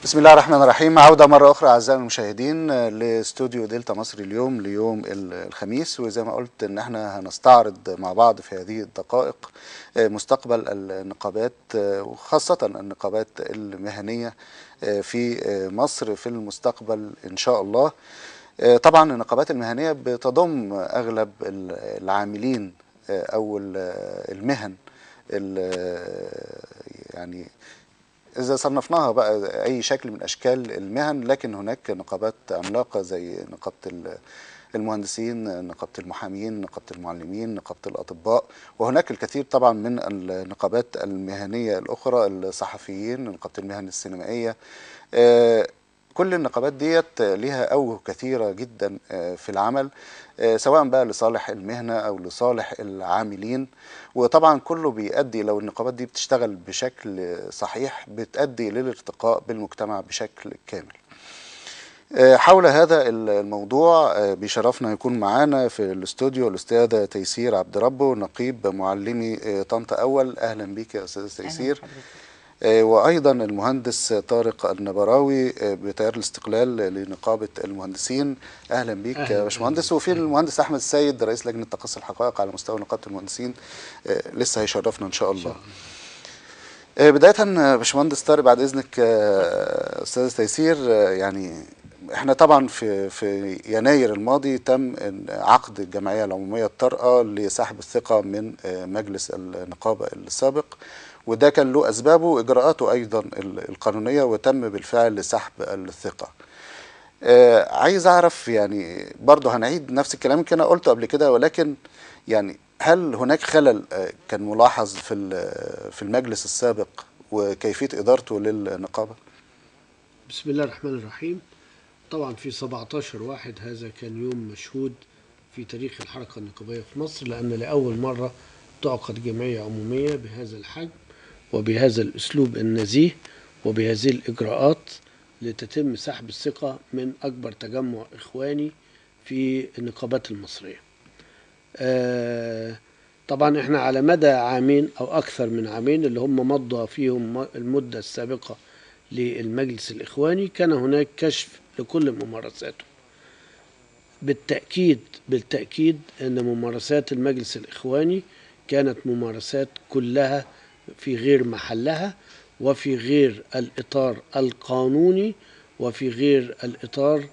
بسم الله الرحمن الرحيم. عودة مرة أخرى أعزائي المشاهدين لاستوديو دلتا مصر اليوم ليوم الخميس، وزي ما قلت إن احنا هنستعرض مع بعض في هذه الدقائق مستقبل النقابات وخاصة النقابات المهنية في مصر في المستقبل إن شاء الله. طبعا النقابات المهنية بتضم أغلب العاملين أو المهن يعني إذا صنفناها بقى أي شكل من أشكال المهن، لكن هناك نقابات عملاقة زي نقابة المهندسين، نقابة المحامين، نقابة المعلمين، نقابة الأطباء، وهناك الكثير طبعا من النقابات المهنية الأخرى، الصحفيين، نقابة المهن السينمائية. كل النقابات ديت ليها أوجه كثيرة جدا في العمل، سواء بقى لصالح المهنة أو لصالح العاملين، وطبعا كله بيؤدي لو النقابات دي بتشتغل بشكل صحيح بتؤدي للارتقاء بالمجتمع بشكل كامل. حول هذا الموضوع بيشرفنا يكون معانا في الاستوديو الأستاذة تيسير عبد ربه، نقيب معلمي طنطا أول. أهلا بيك يا أستاذة تيسير. وأيضا المهندس طارق النبراوي بتيار الاستقلال لنقابة المهندسين. أهلا بيك يا باشمهندس. وفي المهندس أحمد السيد رئيس لجنة تقصي الحقائق على مستوى نقابة المهندسين، لسه هيشرفنا إن شاء الله. بداية باشمهندس طارق بعد إذنك أستاذ تيسير، يعني احنا طبعا في يناير الماضي تم عقد الجمعية العمومية الطارئة لسحب الثقة من مجلس النقابة السابق، وده كان له أسبابه وإجراءاته أيضا القانونية، وتم بالفعل سحب الثقة. عايز أعرف، يعني برضه هنعيد نفس الكلام يمكن أنا قلته قبل كده، ولكن يعني هل هناك خلل كان ملاحظ في المجلس السابق وكيفية إدارته للنقابة؟ بسم الله الرحمن الرحيم. طبعا في 17/1 هذا كان يوم مشهود في تاريخ الحركة النقابية في مصر، لأن لأول مرة تعقد جمعية عمومية بهذا الحجم وبهذا الأسلوب النزيه وبهذه الإجراءات لتتم سحب الثقة من أكبر تجمع إخواني في النقابات المصرية. طبعا احنا على مدى عامين أو أكثر من عامين اللي هم مضى فيهم المدة السابقة للمجلس الإخواني كان هناك كشف لكل ممارساته. بالتأكيد أن ممارسات المجلس الإخواني كانت ممارسات كلها في غير محلها، وفي غير الإطار القانوني، وفي غير الإطار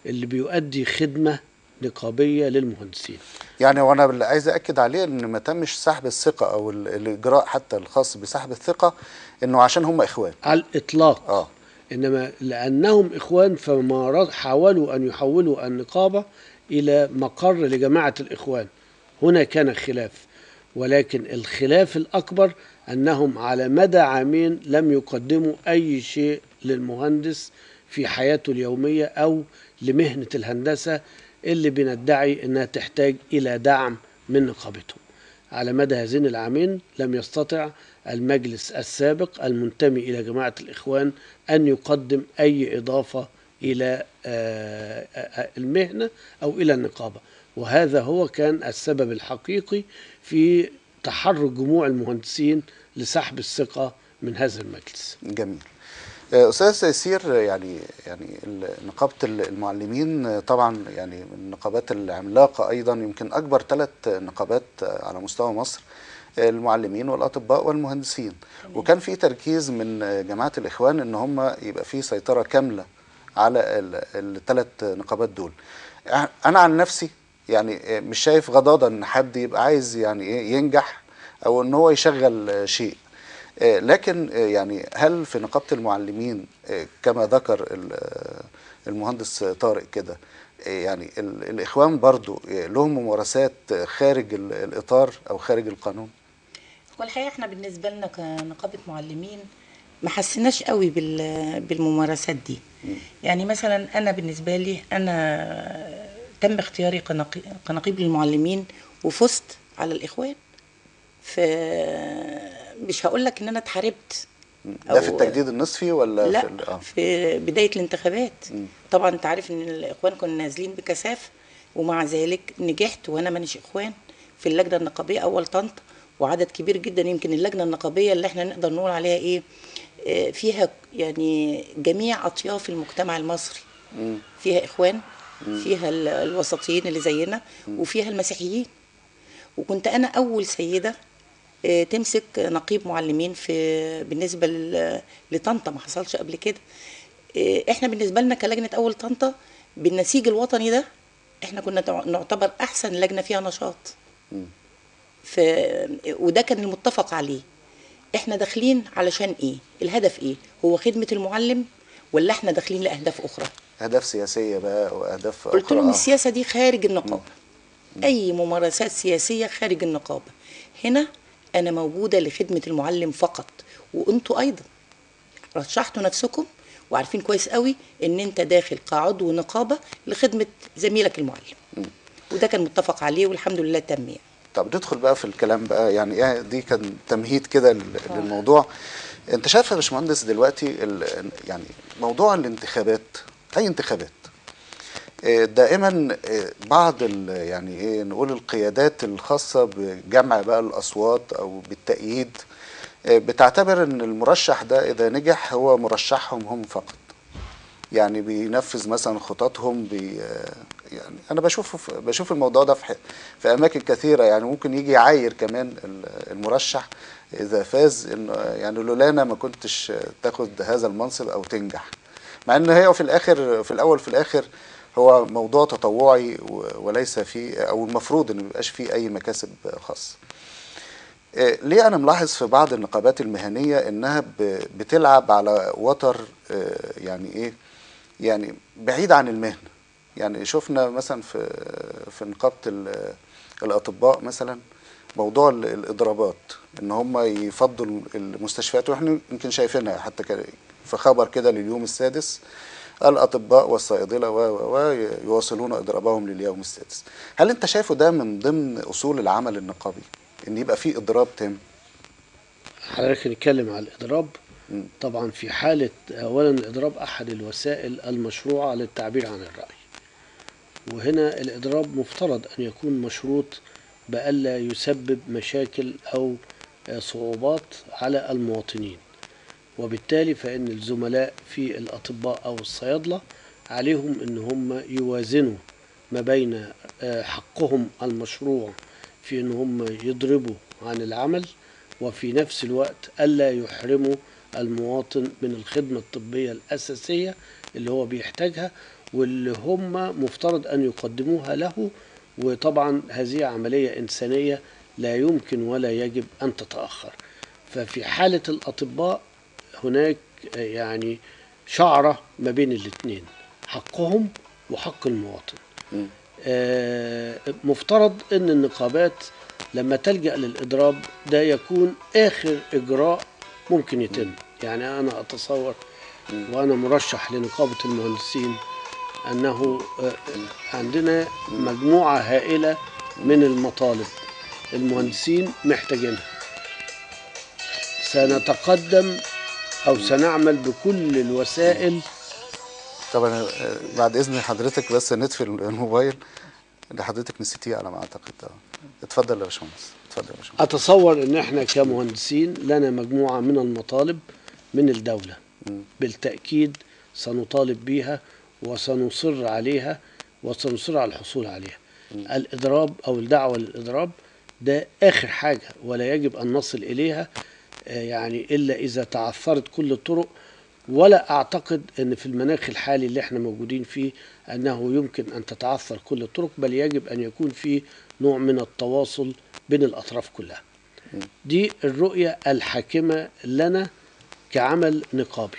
اللي بيؤدي خدمة نقابية للمهندسين. يعني وانا اللي عايز اكد عليه ان ما تمش سحب الثقه او الاجراء حتى الخاص بسحب الثقه انه عشان هم اخوان على الاطلاق. انما لانهم اخوان فما حاولوا ان يحولوا النقابه الى مقر لجماعه الاخوان. هنا كان خلاف، ولكن الخلاف الاكبر انهم على مدى عامين لم يقدموا اي شيء للمهندس في حياته اليوميه او لمهنه الهندسه اللي بندعي انها تحتاج الى دعم من نقابتهم. على مدى هذين العامين لم يستطع المجلس السابق المنتمي إلى جماعة الإخوان أن يقدم أي إضافة إلى المهنة أو إلى النقابة، وهذا هو كان السبب الحقيقي في تحرك جموع المهندسين لسحب الثقة من هذا المجلس. جميل. أستاذ تيسير، يعني نقابة المعلمين طبعا يعني من النقابات العملاقة أيضا، يمكن أكبر 3 نقابات على مستوى مصر، المعلمين والأطباء والمهندسين، وكان في تركيز من جماعة الإخوان إن هم يبقى في سيطرة كاملة على ال3 نقابات دول. أنا عن نفسي يعني مش شايف غضاضة إن حد يبقى عايز يعني إيه ينجح أو إن هو يشغل شيء، لكن يعني هل في نقابة المعلمين كما ذكر المهندس طارق كده، يعني الإخوان برضو لهم ممارسات خارج الإطار أو خارج القانون؟ والحقيقة احنا بالنسبة لنا كنقابة معلمين ما حسناش قوي بالممارسات دي. يعني مثلا أنا بالنسبة لي أنا تم اختياري كنقيب للمعلمين وفزت على الإخوان. مش هقول لك ان انا اتحاربت ده في التجديد النصفي ولا لا في بدايه الانتخابات. طبعا انت عارف ان الاخوان كنا نازلين بكثافه، ومع ذلك نجحت وانا مانيش اخوان في اللجنه النقابيه اول طنطا، وعدد كبير جدا. يمكن اللجنه النقابيه اللي احنا نقدر نقول عليها ايه، فيها يعني جميع أطياف المجتمع المصري، فيها إخوان، فيها الوسطيين اللي زينا، وفيها المسيحيين. وكنت أنا أول سيدة تمسك نقيب معلمين في بالنسبة لطنطا، ما حصلش قبل كده. احنا بالنسبة لنا كلجنة أول طنطا بالنسيج الوطني ده، احنا كنا نعتبر أحسن لجنة فيها نشاط. ف... وده كان المتفق عليه. احنا داخلين علشان ايه؟ الهدف ايه؟ هو خدمة المعلم ولا احنا داخلين لأهداف أخرى؟ اهداف سياسيه بقى واهداف قلت اخرى. لهم السياسة دي خارج النقابة. أي ممارسات سياسية خارج النقابة. هنا أنا موجودة لخدمة المعلم فقط، وأنتوا أيضا رشحتوا نفسكم وعارفين كويس قوي إن أنت داخل كعضو نقابة لخدمة زميلك المعلم. وده كان متفق عليه والحمد لله تم يعني. طب ندخل بقى في الكلام بقى، يعني ايه دي كان تمهيد كده للموضوع. انت شايف يا باشمهندس دلوقتي يعني موضوع الانتخابات، اي انتخابات دائما بعض يعني ايه نقول القيادات الخاصه بجمع بقى الاصوات او بالتأييد بتعتبر ان المرشح ده اذا نجح هو مرشحهم هم فقط، يعني بينفذ مثلا خططهم يعني انا بشوف الموضوع ده في اماكن كثيره، يعني ممكن يجي يعاير كمان المرشح اذا فاز، انه يعني لولانا ما كنتش تاخد هذا المنصب او تنجح، مع ان هي في الاخر في الاول في الاخر هو موضوع تطوعي وليس فيه، او المفروض ان ما يبقاش فيه اي مكاسب خاصه. ليه انا ملاحظ في بعض النقابات المهنيه انها بتلعب على وتر يعني ايه، يعني بعيد عن المهنه. يعني شفنا مثلا في نقابه الاطباء مثلا موضوع الاضرابات، ان هم يفضوا المستشفيات، واحنا يمكن شايفينها حتى في خبر كده لليوم السادس، الاطباء والصيادله ويواصلون اضرابهم لليوم السادس. هل انت شايفه ده من ضمن اصول العمل النقابي ان يبقى فيه اضراب تام؟ حضرتك نتكلم على الإضراب. طبعا في حالة أولا الإضراب أحد الوسائل المشروعة للتعبير عن الرأي، وهنا الإضراب مفترض أن يكون مشروط بألا يسبب مشاكل أو صعوبات على المواطنين، وبالتالي فإن الزملاء في الأطباء أو الصيادلة عليهم أن هم يوازنوا ما بين حقهم المشروع في أن هم يضربوا عن العمل، وفي نفس الوقت ألا يحرموا المواطن من الخدمة الطبية الأساسية اللي هو بيحتاجها واللي هم مفترض أن يقدموها له. وطبعا هذه عملية إنسانية لا يمكن ولا يجب أن تتأخر. ففي حالة الأطباء هناك يعني شعرة ما بين الاثنين، حقهم وحق المواطن. مفترض أن النقابات لما تلجأ للإضراب ده يكون آخر إجراء ممكن يتم. يعني أنا أتصور وأنا مرشح لنقابة المهندسين أنه عندنا مجموعة هائلة من المطالب المهندسين محتاجينها. سنتقدم أو سنعمل بكل الوسائل. طبعا بعد إذن حضرتك بس نطفي الموبايل اللي حضرتك نسيتيه على ما أعتقد. اتفضل يا باشمهندس، اتفضل يا باشمهندس. أتصور أن احنا كمهندسين لنا مجموعة من المطالب من الدولة بالتأكيد سنطالب بيها وسنصر عليها وسنصر على الحصول عليها. الإضراب أو الدعوة للإضراب ده آخر حاجة ولا يجب أن نصل إليها يعني إلا إذا تعثرت كل الطرق. ولا أعتقد أن في المناخ الحالي اللي احنا موجودين فيه أنه يمكن أن تتعثر كل الطرق، بل يجب أن يكون في نوع من التواصل بين الأطراف كلها. دي الرؤية الحاكمة لنا كعمل نقابي.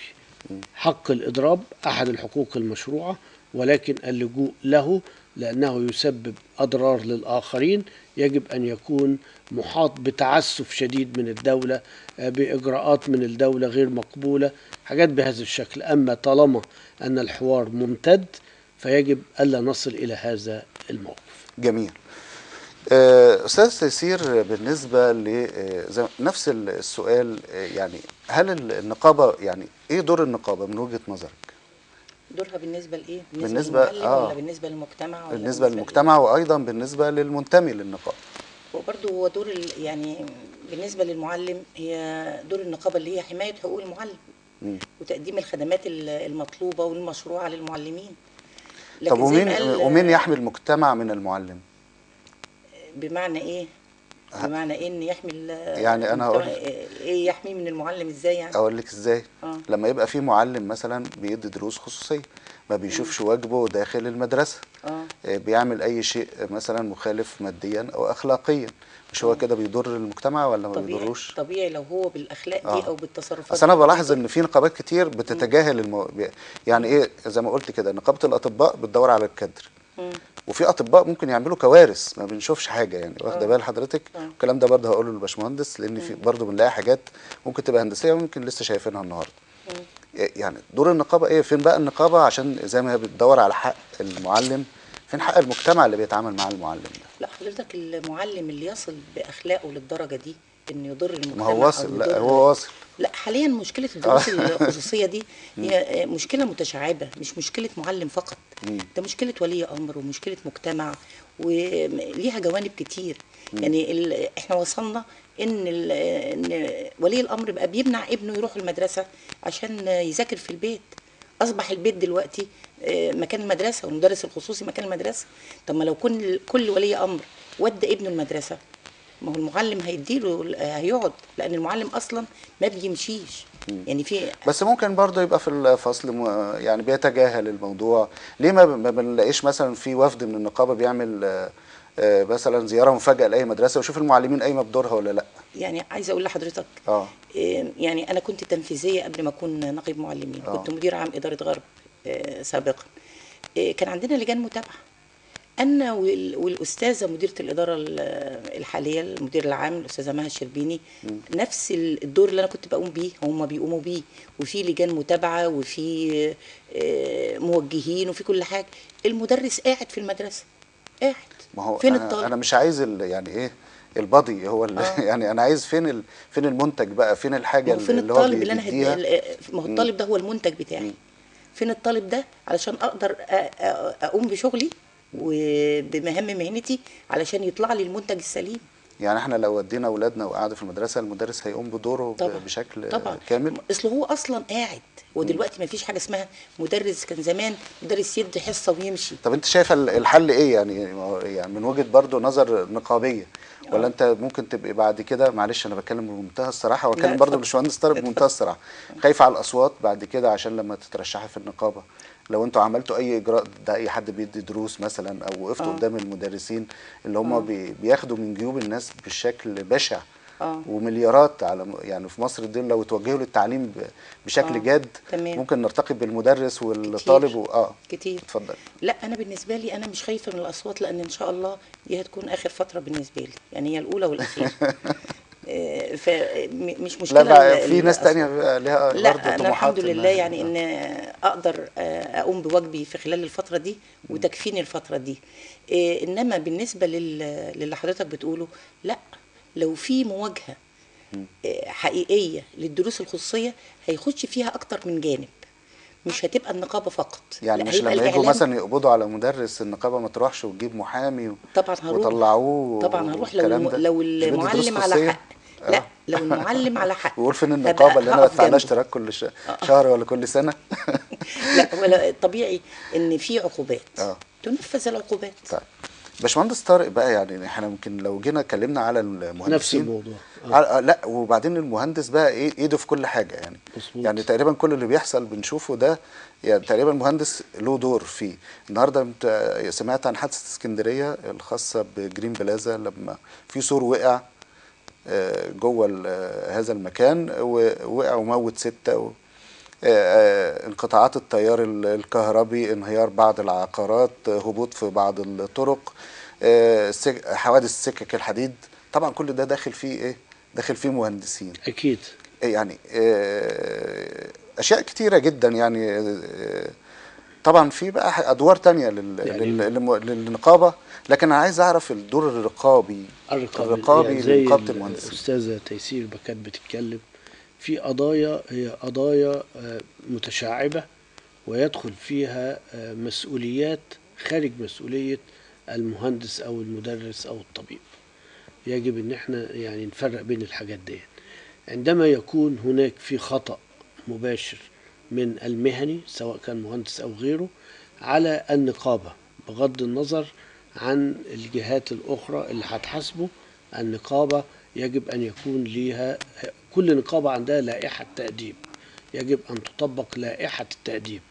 حق الإضراب أحد الحقوق المشروعة، ولكن اللجوء له لأنه يسبب أضرار للآخرين يجب أن يكون محاط بتعسف شديد من الدولة، بإجراءات من الدولة غير مقبولة، حاجات بهذا الشكل. أما طالما أن الحوار ممتد فيجب ألا نصل إلى هذا الموقف. جميل. أستاذ تيسير، بالنسبة لنفس السؤال، يعني هل النقابة، يعني إيه دور النقابة من وجهة نظرك؟ دورها بالنسبة لإيه؟ بالنسبة ولا بالنسبة للمجتمع؟ ولا بالنسبة للمجتمع وأيضا بالنسبة للمنتمي للنقابة. وبرضه هو دور يعني بالنسبه للمعلم، هي دور النقابه اللي هي حمايه حقوق المعلم وتقديم الخدمات المطلوبه والمشروعه للمعلمين. طب لكن زي ما ومين قال، يحمي المجتمع من المعلم؟ بمعنى ايه؟ بمعنى ايه ان يحمي يعني انا المجتمع؟ هقول ايه يحميه من المعلم ازاي يعني؟ اقول لك ازاي. اه لما يبقى في معلم مثلا بيدي دروس خصوصيه، ما بيشوفش واجبه داخل المدرسه، اه بيعمل اي شيء مثلا مخالف ماديا او اخلاقيا، مش هو كده بيضر المجتمع ولا ما طبيعي، بيضروش؟ طبيعي لو هو بالاخلاق دي اه او بالتصرفات اصل انا دي بلاحظ بيضر. ان في نقابات كتير بتتجاهل يعني ايه، زي ما قلت كده، نقابه الاطباء بتدور على الكادر، مم. وفي اطباء ممكن يعملوا كوارث ما بنشوفش حاجه، يعني واخده اه بال حضرتك؟ اه الكلام ده برضه هقوله للباشمهندس، لان في مم. برضه بنلاقي حاجات ممكن تبقى هندسيه وممكن لسه شايفينها النهارده. مم. يعني دور النقابه ايه؟ فين بقى النقابه؟ عشان زي ما هي بتدور على حق المعلم، فين حق المجتمع اللي بيتعامل مع المعلم ده؟ لا حضرتك، المعلم اللي يصل باخلاقه للدرجه دي انه يضر ما هو المجتمع او واصل، لا يضر. هو واصل. لا حاليا مشكله اه الدروس الخصوصيه دي هي مشكله متشعبه، مش مشكله معلم فقط، ده مشكله ولي امر ومشكله مجتمع وليها جوانب كتير. يعني احنا وصلنا ان ولي الامر بقى بيمنع ابنه يروح المدرسه عشان يذاكر في البيت. اصبح البيت دلوقتي مكان المدرسه، والمدرس الخصوصي مكان المدرسه. طب ما لو كل ولي امر ودى ابنه المدرسه، ما هو المعلم هيديله هيقعد، لان المعلم اصلا ما بيمشيش. يعني في بس ممكن برضه يبقى في الفصل يعني بيتجاهل الموضوع. ليه ما بنلاقيش مثلا في وفد من النقابه بيعمل مثلا زياره مفاجاه لاي مدرسه ويشوف المعلمين قايمه بدورها ولا لا؟ يعني عايزه اقول لحضرتك، اه يعني انا كنت تنفيذيه قبل ما اكون نقيب معلمين، اه كنت مدير عام اداره غرب سابقا. كان عندنا لجان متابعه، انا والاستاذه مديره الاداره الحاليه، المدير العام الاستاذه مها الشربيني، نفس الدور اللي انا كنت بقوم بيه هم بيقوموا بيه، وفي لجان متابعه وفي موجهين وفي كل حاجه. المدرس قاعد في المدرسه، قاعد. ما هو فين انا الطالب؟ انا مش عايز يعني ايه البادي هو يعني انا عايز فين المنتج بقى، فين الحاجه ما هو فين اللي هو الطالب اللي انا بيديها؟ ما هو مم. الطالب ده هو المنتج بتاعي. فين الطالب ده علشان اقدر اقوم بشغلي وبمهام مهنتي علشان يطلع لي المنتج السليم. يعني احنا لو ودينا اولادنا وقعدوا في المدرسه، المدرس هيقوم بدوره طبعا بشكل طبعا. كامل. اصل هو اصلا قاعد، ودلوقتي ما فيش حاجه اسمها مدرس. كان زمان مدرس يدي حصه ويمشي. طب انت شايف الحل ايه يعني؟ يعني من وجهة برضو نظر نقابية، ولا اه انت ممكن تبقى بعد كده، معلش انا بتكلم بمنتهى الصراحة، لا واتكلم برضو اتفضل، باشمهندس طارق بمنتهى اتفضل. الصراحة، خايفة على الاصوات بعد كده عشان لما تترشحي في النقابة، لو انتوا عملتوا اي اجراء ده اي حد بيدي دروس مثلا، او وقفتوا اه قدام المدرسين اللي هم اه بياخدوا من جيوب الناس بشكل بشع، اه ومليارات على يعني في مصر دول لو توجهوا للتعليم بشكل اه جاد، تمام. ممكن نرتقي بالمدرس والطالب كتير كتير. اتفضل. لا انا بالنسبه لي انا مش خايفه من الاصوات، لان ان شاء الله دي هتكون اخر فتره بالنسبه لي، يعني هي الاولى والاخيره. فمش لا مشكله بقى في ناس تانية الاصوات. بقى ليها برضه لا انا الحمد طموحات لله، انها يعني ان اقدر اقوم بواجبي في خلال الفتره دي وتكفيني الفتره دي. انما بالنسبه للي حضرتك بتقوله، لا، لو في مواجهه حقيقيه للدروس الخصوصيه هيخش فيها اكتر من جانب، مش هتبقى النقابه فقط، يعني لا مش هيبقى لما يجوا الاعلام. مثلا يقبضوا على مدرس النقابة ما تروحش وتجيب محامي طبعا هروح، وطلعوه طبعا هروح لو والكلام ده؟ لو مش بدي دروس المعلم على خصوصية؟ حق. لا اه لو المعلم على حق ويقول فين النقابة هبقى اللي انا هقف بدفع لها جنبه. اشتراك كل شهر ولا كل سنة؟ لا ولا طبيعي ان في عقوبات، اه تنفذ العقوبات. طيب باشمهندس طارق بقى، يعني احنا ممكن لو جينا اتكلمنا على نفس المهندسين، الموضوع. لا وبعدين المهندس بقى ايه ايده في كل حاجه يعني، يعني مظبوط. تقريبا كل اللي بيحصل بنشوفه ده، يعني تقريبا المهندس له دور فيه. النهارده انت سمعت عن حادثه اسكندريه الخاصه بجرين بلازا لما في سور وقع جوه هذا المكان، ووقع وموت 6 انقطاعات التيار الكهربي، انهيار بعض العقارات، هبوط في بعض الطرق، حوادث سكك الحديد. طبعا كل ده داخل فيه ايه؟ داخل فيه مهندسين. اكيد. يعني اشياء كتيره جدا يعني. طبعا في بقى ادوار تانية يعني للنقابه، لكن انا عايز اعرف الدور الرقابي الرقابي يعني زي لنقابه المهندسين. الأستاذة تيسير كانت بتتكلم في قضايا، هي قضايا متشعبة، ويدخل فيها مسؤوليات خارج مسؤولية المهندس أو المدرس أو الطبيب. يجب ان احنا يعني نفرق بين الحاجات دي. عندما يكون هناك في خطأ مباشر من المهني سواء كان مهندس او غيره على النقابة بغض النظر عن الجهات الاخرى اللي هتحاسبه، النقابة يجب ان يكون ليها، كل نقابة عندها لائحة تأديب، يجب ان تطبق لائحة التأديب،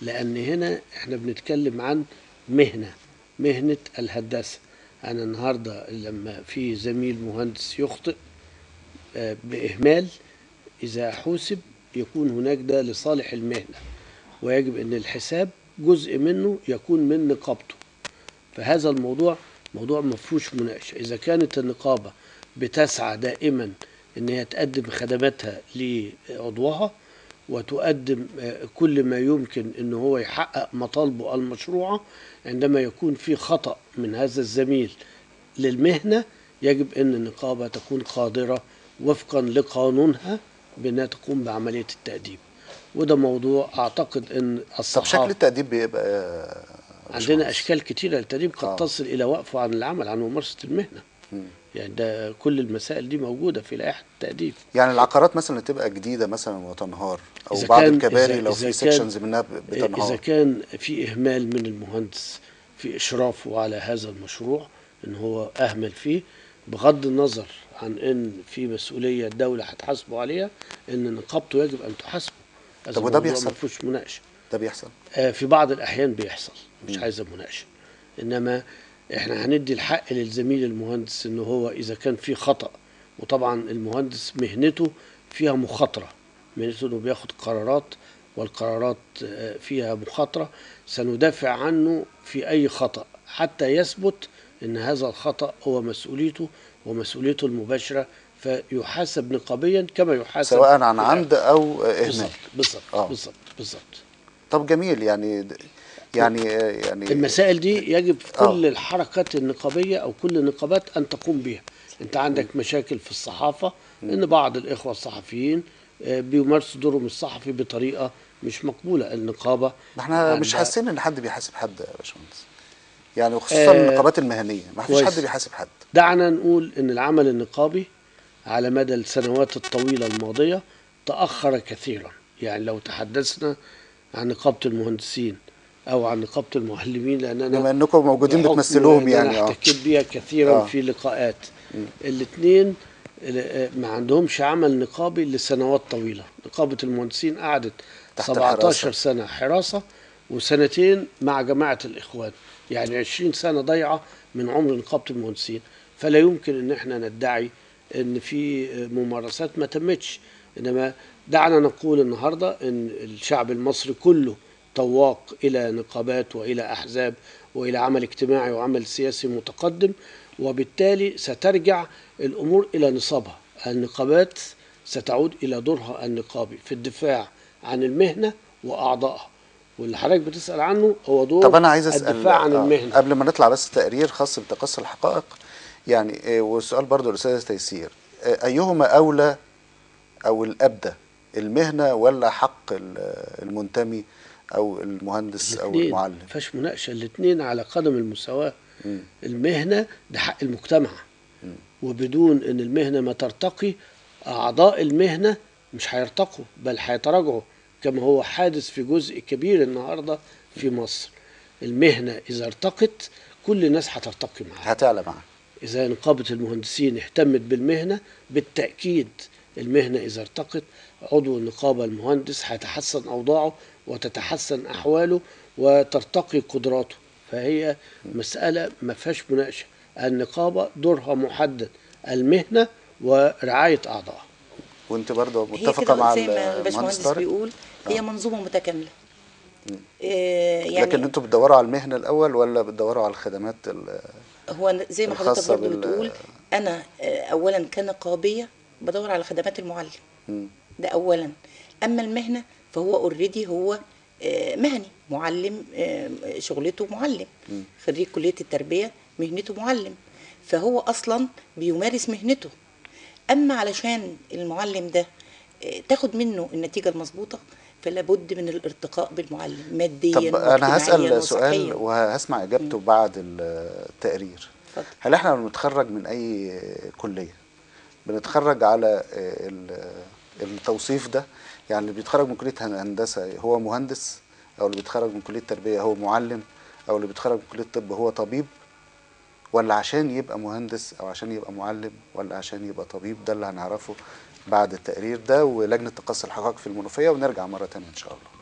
لان هنا احنا بنتكلم عن مهنة الهندسة. انا النهاردة لما في زميل مهندس يخطئ بإهمال، إذا حوسب يكون هناك ده لصالح المهنة، ويجب أن الحساب جزء منه يكون من نقابته. فهذا الموضوع موضوع ما فيهوش مناقشة. إذا كانت النقابة بتسعى دائما أن هي تقدم خدماتها لعضوها وتقدم كل ما يمكن أن هو يحقق مطالبه المشروعة، عندما يكون في خطأ من هذا الزميل للمهنة يجب أن النقابة تكون قادرة وفقا لقانونها بأنها تقوم بعملية التأديب. وده موضوع أعتقد أن طب الصحافة شكل التأديب بيبقى عندنا أشكال كتيرة للتأديب قد تصل إلى وقفه عن العمل عن ممارسة المهنة. يعني ده كل المسائل دي موجودة في لائحة التأديب. يعني العقارات مثلا تبقى جديدة مثلا وتنهار، أو إذا بعض كان- الكباري إذا- لو إذا في كان- سيكشنز منها إذا بتنهار. كان في إهمال من المهندس في إشرافه على هذا المشروع، إن هو أهمل فيه بغض النظر عن إن في مسؤولية الدولة هتحاسبه عليها، إن نقابته يجب أن تحاسبه. هذا طب وده الموضوع بيحصل؟ ما فيهوش مناقشة. ده بيحصل. في بعض الأحيان بيحصل، مش عايزة مناقشة. إنما إحنا هندي الحق للزميل المهندس إن هو إذا كان في خطأ، وطبعا المهندس مهنته فيها مخاطرة، مهنته إنه بياخد قرارات، والقرارات فيها مخاطرة، سندافع عنه في أي خطأ حتى يثبت إن هذا الخطأ هو مسؤوليته ومسؤوليته المباشرة، فيحاسب نقابيا كما يحاسب سواء عن عمد أو إهمال. بالظبط بالظبط آه. بالظبط بالظبط. طب جميل. يعني المسائل دي يجب في آه. كل الحركات النقابية أو كل النقابات أن تقوم بها. أنت عندك مشاكل في الصحافة، إن بعض الإخوة الصحفيين بيمارسوا دورهم الصحفي بطريقة مش مقبولة. النقابة احنا مش عندها- حاسين ان حد بيحاسب حد يا باشمهندس، يعني وخصوصا النقابات المهنيه ما فيش كويس. حد بيحاسب حد. دعنا نقول إن العمل النقابي على مدى السنوات الطويلة الماضية تأخر كثيرا. يعني لو تحدثنا عن نقابة المهندسين أو عن نقابة المعلمين، لأننا بما انكم موجودين بحكم بتمثلوهم إن يعني أنا احتكيت بيها كثيرا في لقاءات. الاثنين ما عندهمش عمل نقابي لسنوات طويلة. نقابة المهندسين قعدت تحت 17 الحراسة. سنة حراسة وسنتين مع جماعة الإخوان، يعني 20 سنة ضيعة من عمر نقابة المهندسين. فلا يمكن ان احنا ندعي ان في ممارسات ما تمتش. انما دعنا نقول النهاردة ان الشعب المصري كله طواق الى نقابات والى احزاب والى عمل اجتماعي وعمل سياسي متقدم، وبالتالي سترجع الامور الى نصابها. النقابات ستعود الى دورها النقابي في الدفاع عن المهنة واعضائها، واللي حضرتك بتسأل عنه هو دور طب انا عايز اسال الدفاع عن المهنة. قبل ما نطلع بس تقرير خاص بتقصي الحقائق، يعني والسؤال برضو للاستاذ تيسير، ايهما اولى او الابدى، المهنه ولا حق المنتمي او المهندس او الاثنين المعلم؟ ما فيهاش مناقشه، الاثنين على قدم المساواه. المهنه ده حق المجتمع، وبدون ان المهنه ما ترتقي اعضاء المهنه مش هيرتقوا بل هيتراجعوا، كما هو حادث في جزء كبير النهارده في مصر. المهنه اذا ارتقت كل الناس هترتقي معاها. هتعلى معاه. إذا نقابة المهندسين اهتمت بالمهنة بالتأكيد المهنة إذا ارتقت عضو النقابة المهندس هيتحسن أوضاعه وتتحسن أحواله وترتقي قدراته. فهي مسألة ما فيهاش مناقشة. النقابة دورها محدد، المهنة ورعاية أعضائها. وانت برضو هي متفقه كده مع زي ما المهندس الباشمهندس طارق؟ بيقول، هي منظومه متكامله. لكن انتوا بتدوروا على المهنه الاول ولا بتدوروا على الخدمات هو زي ما حضرتك الخاصة برضو بتقول، انا اولا كنقابيه بدور على خدمات المعلم، ده اولا. اما المهنه فهو اوريدي هو مهني، معلم، شغلته معلم، خريج كليه التربيه مهنته معلم، فهو اصلا بيمارس مهنته. اما علشان المعلم ده تاخد منه النتيجه المظبوطه، فلا بد من الارتقاء بالمعلم ماديا طب انا واجتماعيا هسأل سؤال وصحيا. وهسمع اجابته بعد التقرير. هل احنا لما بنتخرج من اي كليه بنتخرج على التوصيف ده؟ يعني اللي بيتخرج من كليه هندسه هو مهندس، او اللي بيتخرج من كليه تربيه هو معلم، او اللي بيتخرج من كليه طب هو طبيب؟ ولا عشان يبقى مهندس او عشان يبقى معلم ولا عشان يبقى طبيب؟ ده اللي هنعرفه بعد التقرير ده ولجنه تقصي الحقائق في المنوفيه، ونرجع مره تانية ان شاء الله.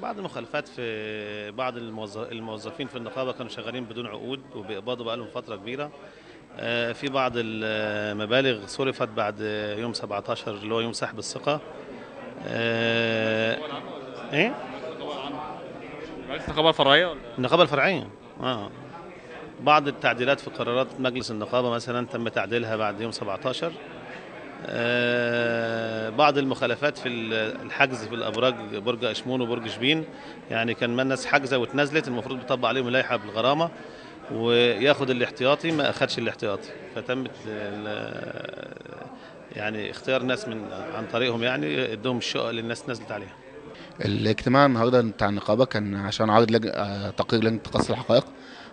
بعض المخالفات في بعض الموظفين في النقابة كانوا شغالين بدون عقود وبيقبضوا بقالهم فترة كبيرة. في بعض المبالغ صرفت بعد يوم 17 اللي هو يوم سحب الثقة. ايه؟ النقابة الفرعية ولا؟ النقابة الفرعية. بعض التعديلات في قرارات مجلس النقابة مثلا تم تعديلها بعد يوم 17. بعض المخالفات في الحجز في الابراج، برج اشمون وبرج شبين، يعني كان ما الناس حاجزه واتنزلت المفروض بيطبق عليهم اللائحه بالغرامه وياخد الاحتياطي، ما اخدش الاحتياطي، فتمت يعني اختيار ناس عن طريقهم، يعني ادوهم الشقه اللي الناس نزلت عليها. الاجتماع النهارده بتاع النقابه كان عشان عرض تقرير لجنه تقصي الحقائق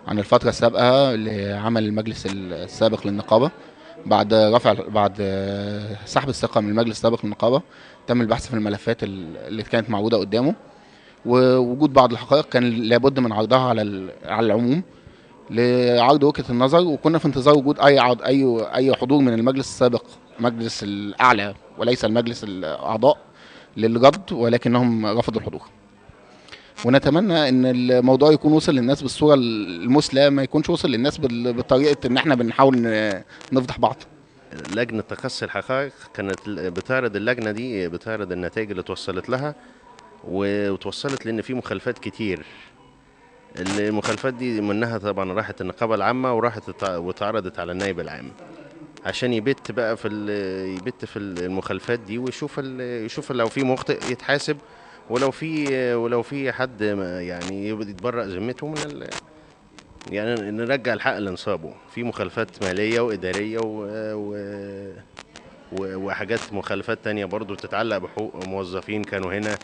عن الفتره السابقه لعمل المجلس السابق للنقابه. بعد سحب الثقه من المجلس السابق للنقابه تم البحث في الملفات اللي كانت معروضه قدامه، ووجود بعض الحقائق كان لابد من عرضها على العموم لعرض وجهه النظر. وكنا في انتظار وجود اي حضور من المجلس السابق، مجلس الاعلى وليس المجلس الاعضاء، للرد، ولكنهم رفضوا الحضور. ونتمنى ان الموضوع يكون وصل للناس بالصوره المثلى، ما يكونش وصل للناس بطريقه ان احنا بنحاول نفضح بعض. لجنه تقصي الحقائق كانت بتعرض، اللجنه دي بتعرض النتائج اللي توصلت لها، وتوصلت لان في مخالفات كتير. المخالفات دي منها طبعا راحت النقابه العامه واتعرضت على النائب العام عشان يبت في المخالفات دي، ويشوف لو في مخطئ يتحاسب، ولو في حد يعني يتبرأ ذمته يعني نرجع الحق لنصابه. في مخالفات ماليه واداريه وحاجات مخالفات تانية برضو تتعلق بحقوق موظفين كانوا هنا،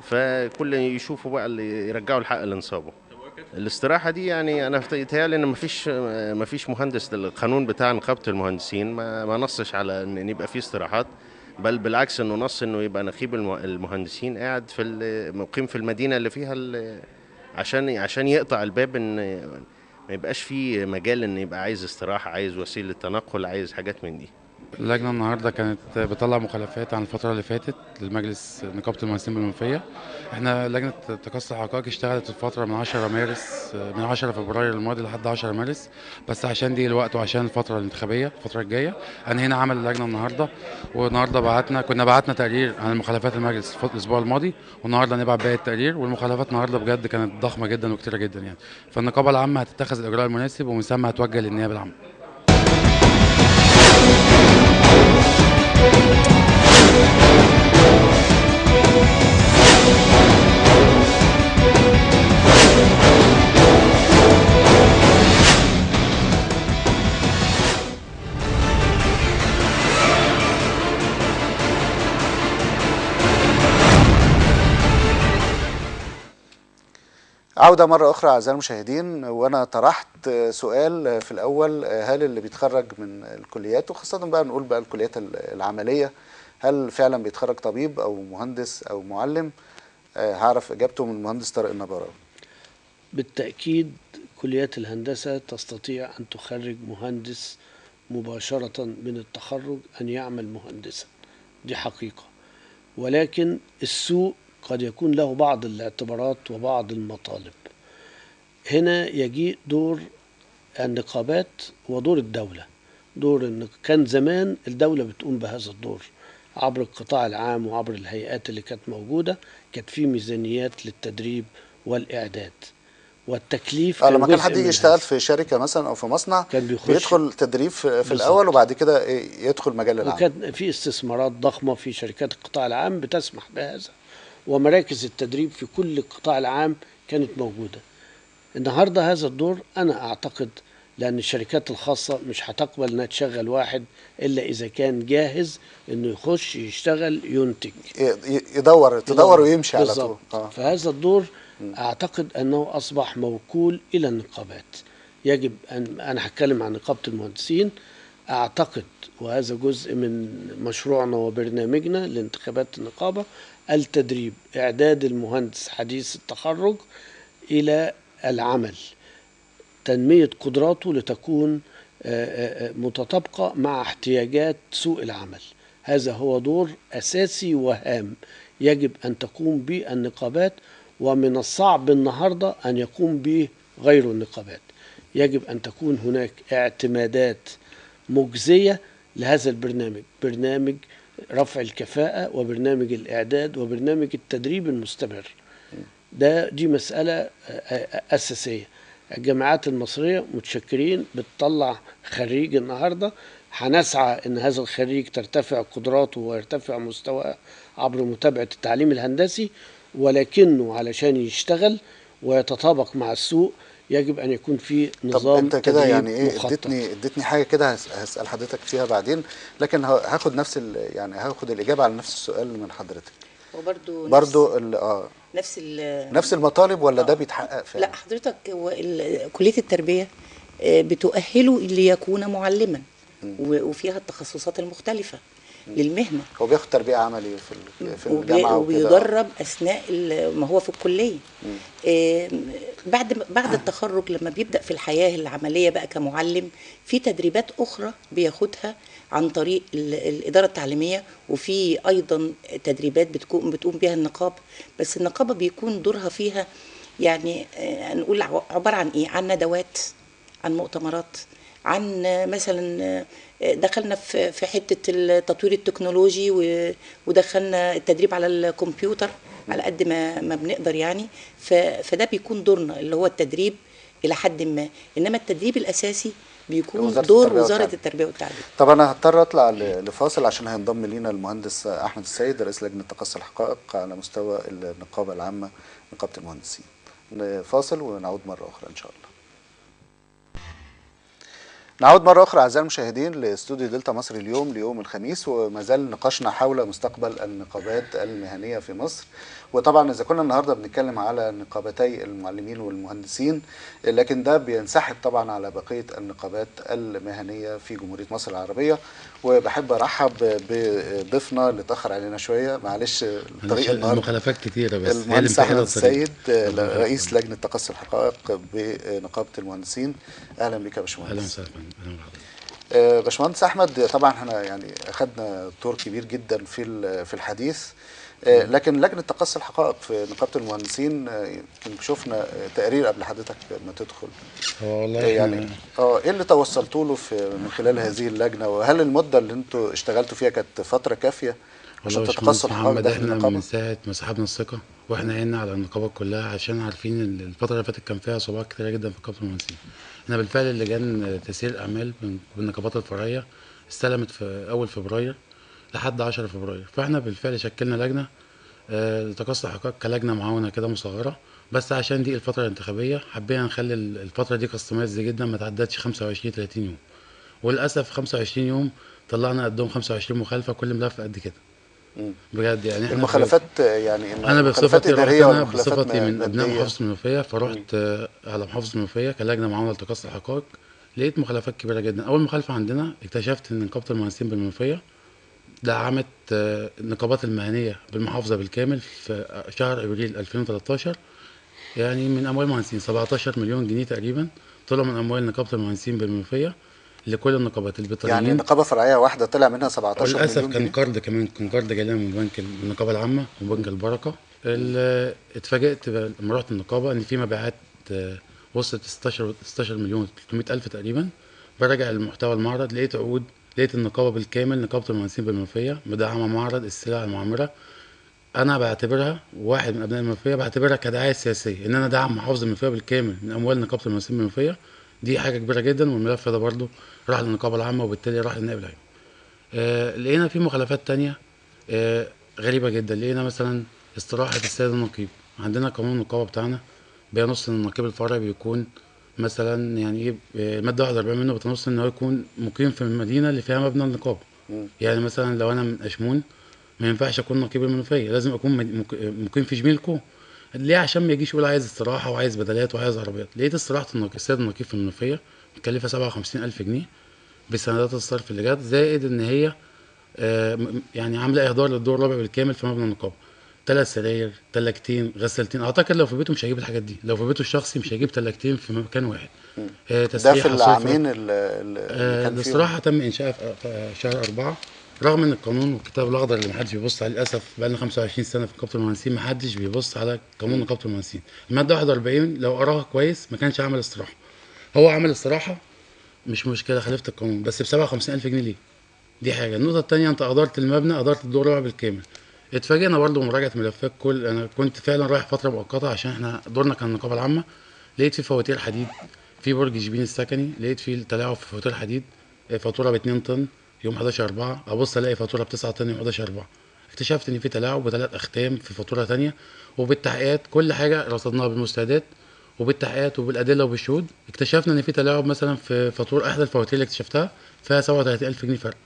فكل يشوفوا بقى اللي يرجعوا الحق لنصابه. الاستراحه دي يعني انا يتهيألي ان مفيش مهندس، القانون بتاع نقابه المهندسين ما نصش على ان يبقى فيه استراحات، بل بالعكس انه نص انه يبقى نقيب المهندسين قاعد مقيم في المدينه اللي فيها عشان يقطع الباب، ان ما يبقاش فيه مجال ان يبقى عايز استراحه، عايز وسيله تنقل، عايز حاجات من دي. اللجنة النهاردة كانت بتطلع مخالفات عن الفترة اللي فاتت للمجلس نقابة المهندسين بالمنوفية. احنا لجنة تقصي الحقائق اشتغلت الفترة من 10 فبراير الماضي لحد 10 مارس، بس عشان دي الوقت وعشان الفترة الانتخابية الفترة الجاية انهينا عمل اللجنة النهاردة. والنهاردة كنا بعتنا تقرير عن المخالفات المجلس الأسبوع الماضي، والنهاردة نبعت باقي التقرير. والمخالفات النهاردة بجد كانت ضخمة جدا وكتيرة جدا يعني، فالنقابة العامة هتتخذ الإجراء المناسب ومن ثم هتوجه للنيابة العامة. عودة مرة أخرى أعزائي المشاهدين، وأنا طرحت سؤال في الأول: هل اللي بيتخرج من الكليات، وخاصة بقى نقول بقى الكليات العملية، هل فعلا بيتخرج طبيب أو مهندس أو معلم؟ هعرف إجابته من المهندس طارق النبراوي. بالتأكيد كليات الهندسة تستطيع أن تخرج مهندس مباشرة من التخرج أن يعمل مهندسا، دي حقيقة. ولكن السوق قد يكون له بعض الاعتبارات وبعض المطالب. هنا يجيء دور النقابات ودور الدولة. كان زمان الدولة بتقوم بهذا الدور عبر القطاع العام وعبر الهيئات اللي كانت موجودة، كانت في ميزانيات للتدريب والإعداد والتكليف. لما كان حد يجي يشتغل في شركة مثلا أو في مصنع كان بيدخل تدريب في الأول وبعد كده يدخل مجال العمل. وكان في استثمارات ضخمة في شركات القطاع العام بتسمح بهذا، ومراكز التدريب في كل القطاع العام كانت موجودة. النهاردة هذا الدور أنا أعتقد لأن الشركات الخاصة مش هتقبل إنها تشغل واحد إلا إذا كان جاهز إنه يخش يشتغل ينتج تدور ويمشي على طول. فهذا الدور أعتقد أنه أصبح موكول إلى النقابات. يجب أن أنا هتكلم عن نقابة المهندسين. أعتقد وهذا جزء من مشروعنا وبرنامجنا لانتخابات النقابة التدريب، إعداد المهندس حديث التخرج إلى العمل، تنمية قدراته لتكون متطابقة مع احتياجات سوق العمل. هذا هو دور أساسي وهام يجب أن تقوم به النقابات، ومن الصعب النهاردة أن يقوم به غير النقابات. يجب أن تكون هناك اعتمادات مجزية لهذا البرنامج، برنامج رفع الكفاءة وبرنامج الإعداد وبرنامج التدريب المستمر. دي مسألة أساسية. الجامعات المصرية متشكرين بتطلع خريج النهاردة، هنسعى أن هذا الخريج ترتفع قدراته ويرتفع مستواه عبر متابعة التعليم الهندسي، ولكنه علشان يشتغل ويتطابق مع السوق يجب أن يكون في نظام انت كده يعني ايه مخطط. اديتني حاجه كده هسال حضرتك فيها بعدين، لكن هاخد يعني هاخد الاجابه على نفس السؤال من حضرتك. وبرضو نفس المطالب ولا ده بيتحقق فعلا؟ لا حضرتك كليه التربيه بتؤهله ليكون معلما وفيها التخصصات المختلفه للمهنه. هو بياخد تربيه عملي في الجامعه وبيدرب اثناء ما هو في الكليه. بعد التخرج لما بيبدا في الحياه العمليه بقى كمعلم، في تدريبات اخرى بياخدها عن طريق الاداره التعليميه، وفي ايضا تدريبات بتقوم بها النقابه. بس النقابه بيكون دورها فيها يعني نقول عباره عن ايه؟ عن ندوات، عن مؤتمرات، عن مثلا دخلنا في حته التطوير التكنولوجي ودخلنا التدريب على الكمبيوتر على قد ما بنقدر يعني. فده بيكون دورنا اللي هو التدريب الى حد ما، انما التدريب الاساسي بيكون دور وزاره التربيه والتعليم. طب انا هضطر اطلع لفاصل عشان هينضم لينا المهندس احمد السيد رئيس لجنه تقصي الحقائق على مستوى النقابه العامه نقابه المهندسين. فاصل ونعود مره اخرى ان شاء الله. نعود مرة أخرى أعزائي المشاهدين لاستوديو دلتا مصر اليوم ليوم الخميس، وما زال نقاشنا حول مستقبل النقابات المهنية في مصر. وطبعا إذا كنا النهاردة بنتكلم على نقابتي المعلمين والمهندسين، لكن ده بينسحب طبعا على بقية النقابات المهنية في جمهورية مصر العربية. وبحب أرحب بضيفنا اللي اتأخر علينا شوية، معلش الطريق النهاردة المخالفات كتيرة، بس المهندس أحمد السيد رئيس لجنة تقصي الحقائق بنقابة المهندسين. أهلا بك يا باشمهندس. أهلا وسهلا. باشمهندس احمد، طبعا احنا يعني اخذنا دور كبير جدا في الحديث، لكن لجنه تقصي الحقائق في نقابه المهندسين يمكن شفنا تقرير قبل حضرتك ما تدخل. والله يعني ايه اللي توصلتوا له من خلال هذه اللجنه، وهل المده اللي انتوا اشتغلتوا فيها كانت فتره كافيه عشان تتقصوا الحقائق داخل النقابه؟ من ساعه ما سحبنا الثقه واحنا عينا على النقابات كلها، عشان عارفين ان الفتره اللي فاتت كان فيها صعوبات كتيره جدا في نقابه المهندسين. احنا بالفعل اللجان تسيير الاعمال بالنقابات الفرعيه استلمت في اول فبراير لحد 10 فبراير، فاحنا بالفعل شكلنا لجنه لتقصي الحقائق كلجنه معاونه كده مصغره، بس عشان دي الفتره الانتخابيه حبينا نخلي الفتره دي كاستمايز جدا ما تعدتش 25 30 يوم. وللاسف 25 يوم طلعنا قدهم 25 مخالفه، كل ملف قد كده. بجد يعني احنا المخالفات يعني انا بصفتي من ابناء محافظه المنوفيه، فرحت على محافظه المنوفيه كلجنه معاونه لتقصي الحقائق، لقيت مخالفات كبيره جدا. اول مخالفه عندنا اكتشفت ان نقابه المهندسين بالمنوفيه دعمت النقابات المهنيه بالمحافظه بالكامل في شهر ابريل 2013 يعني من اموال المهندسين 17 مليون جنيه تقريبا طلعوا من اموال نقابه المهندسين بالمنوفيه لكل النقابات البيطريين. يعني نقابه فرعيه واحده طلع منها 17 مليون جنيه. للاسف كان قرض كمان، كان قرض جاي من بنك النقابه العامه وبنك البركه. اتفاجئت لما رحت النقابه ان في مبيعات وصلت 16 مليون 300 الف تقريبا. براجع المحتوى المعرض لقيت عقود، لقيت النقابه بالكامل نقابه المهندسين بالمنوفيه مدعمه معرض السلع المعمره. انا بعتبرها واحد من ابناء المنوفيه، بعتبرها كدعايه سياسيه ان انا ادعم محافظه المنوفيه بالكامل من اموال نقابه المهندسين بالمنوفيه. دي حاجه كبيره جدا، والملف ده برضه راح للنقابه العامه وبالتالي راح للنائب العام. لقينا في مخالفات تانية غريبه جدا. لقينا مثلا استراحه السيد النقيب. عندنا قانون النقابه بتاعنا بينص ان النقيب الفرعي بيكون مثلا يعني ايه، الماده 41 منه بتنص ان هو يكون مقيم في المدينه اللي فيها مبنى النقابه. يعني مثلا لو انا من اشمون ما ينفعش اكون نقيب المنوفيه، لازم اكون مقيم في جميلكو. ليه؟ عشان ما يجيش يقول عايز استراحه وعايز بدلات وعايز عربيات. لقيت استراحه السيد النقيب في المنوفيه مكلفه 57,000 جنيه بسندات الصرف اللي جت، زائد ان هي يعني عامله اهدار للدور الرابع بالكامل في مبنى النقابه. 3 سراير، تلاجتين، غسالتين. اعتقد لو في بيته مش هيجيب الحاجات دي، لو في بيته الشخصي مش هيجيب تلاجتين في مكان واحد. ده تسريح في العامين اللي كان فيهم. الاستراحه تم انشائها في شهر 4، رغم ان القانون والكتاب الاخضر اللي محدش بيبص عليه للاسف، بقى لنا 25 سنه في نقابه المهندسين محدش بيبص على قانون نقابه المهندسين. الماده 41 لو قراها كويس ما كانش عمل استراحه. هو عمل استراحه مش مشكله، خالفت القانون، بس ب 57,000 جنيه ليه؟ دي حاجه. النقطه الثانيه، انت ادرت المبنى، ادرت الدور الرابع بالكامل. اتفاجئنا برضه بمراجعه ملفات. انا كنت فعلا رايح فتره مؤقته عشان احنا دورنا كان النقابه العامه. لقيت في فواتير حديد في برج شبين السكني، لقيت في تلاعب في فواتير حديد، فاتوره ب 2 طن يوم 11/4، ابص الاقي فاتوره ب 9 طن يوم 11/4. اكتشفت ان في تلاعب وثلاث اختام في فاتوره ثانيه. وبالتحقيقات كل حاجه رصدناها بالمستندات وبالتحقيقات وبالادله وبالشهود، اكتشفنا ان في تلاعب مثلا في فاتوره. احدى الفواتير اللي اكتشفتها فيها 37,000 جنيه فرق.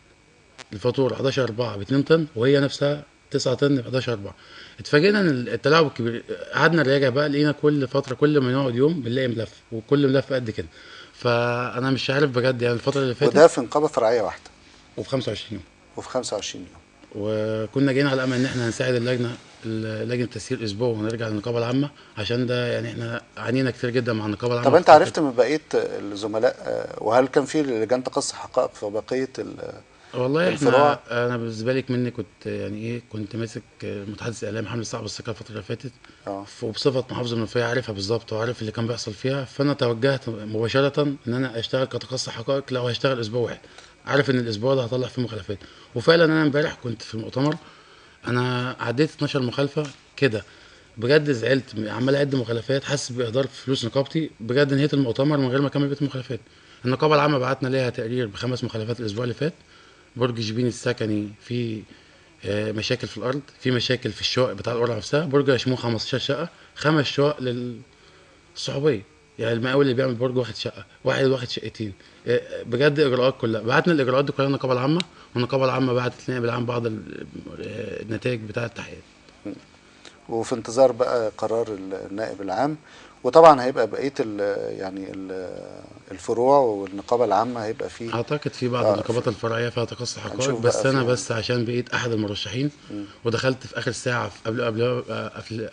الفاتوره 11/4 ب 2 طن وهي نفسها 9 طن ب 11/4. اتفاجئنا ان التلاعب الكبير. قعدنا نراجع بقى، لقينا كل فتره كل ما نقعد يوم بنلاقي ملف، وكل ملف قد كده. فانا مش عارف بجد يعني الفتره اللي فاتت. وده في نقابه فرعيه واحده وفي 25 يوم. وفي 25 يوم. وكنا جايين على امل ان احنا هنساعد لجنه تسيير اسبوع ونرجع للنقابه العامه، عشان ده يعني احنا عانينا كتير جدا مع النقابه العامه. طب انت عرفت من بقيه الزملاء، وهل كان في لجان تقصي حقائق في بقيه والله الفروع؟ انا بالنسبه لي مني كنت يعني ايه، كنت ماسك متحدث اعلام حمله صعب الثقه الفتره اللي فاتت. وبصفه محافظه المنوفيه عارفها بالظبط وعارف اللي كان بيحصل فيها. فانا توجهت مباشره ان انا اشتغل كتقصي حقائق. لو هشتغل اسبوع واحد، عارف ان الاسبوع ده هطلع فيه مخالفات. وفعلا انا امبارح كنت في المؤتمر، انا عديت 12 مخالفه كده. بجد زعلت، عمال اعد مخالفات، حاسس باهدار في فلوس نقابتي. بجد نهيت المؤتمر من غير ما اكمل بقيه المخالفات. النقابه العامه بعتنا ليها تقرير ب5 مخالفات الاسبوع اللي فات. برج شبين السكني في مشاكل في الارض، في مشاكل في الشقق بتاع القرعه نفسها. برج اشمون 15 شقه، 5 شقق للصحوبيه. يعني المقاول اللي بيعمل برج واخد شقه، واحد واخد شقتين. بجد اجراءات كلها بعتنا الاجراءات دي كلها للنقابه العامه، والنقابه العامه بعتت للنائب العام بعض النتائج بتاعه التحقيقات. وفي انتظار بقى قرار النائب العام. وطبعا هيبقى بقيه يعني الفروع والنقابه العامه هيبقى فيه. اعتقد في بعض النقابات الفرعيه فيها تقصي حقائق، بس انا بس عشان بقيت احد المرشحين ودخلت في اخر ساعه في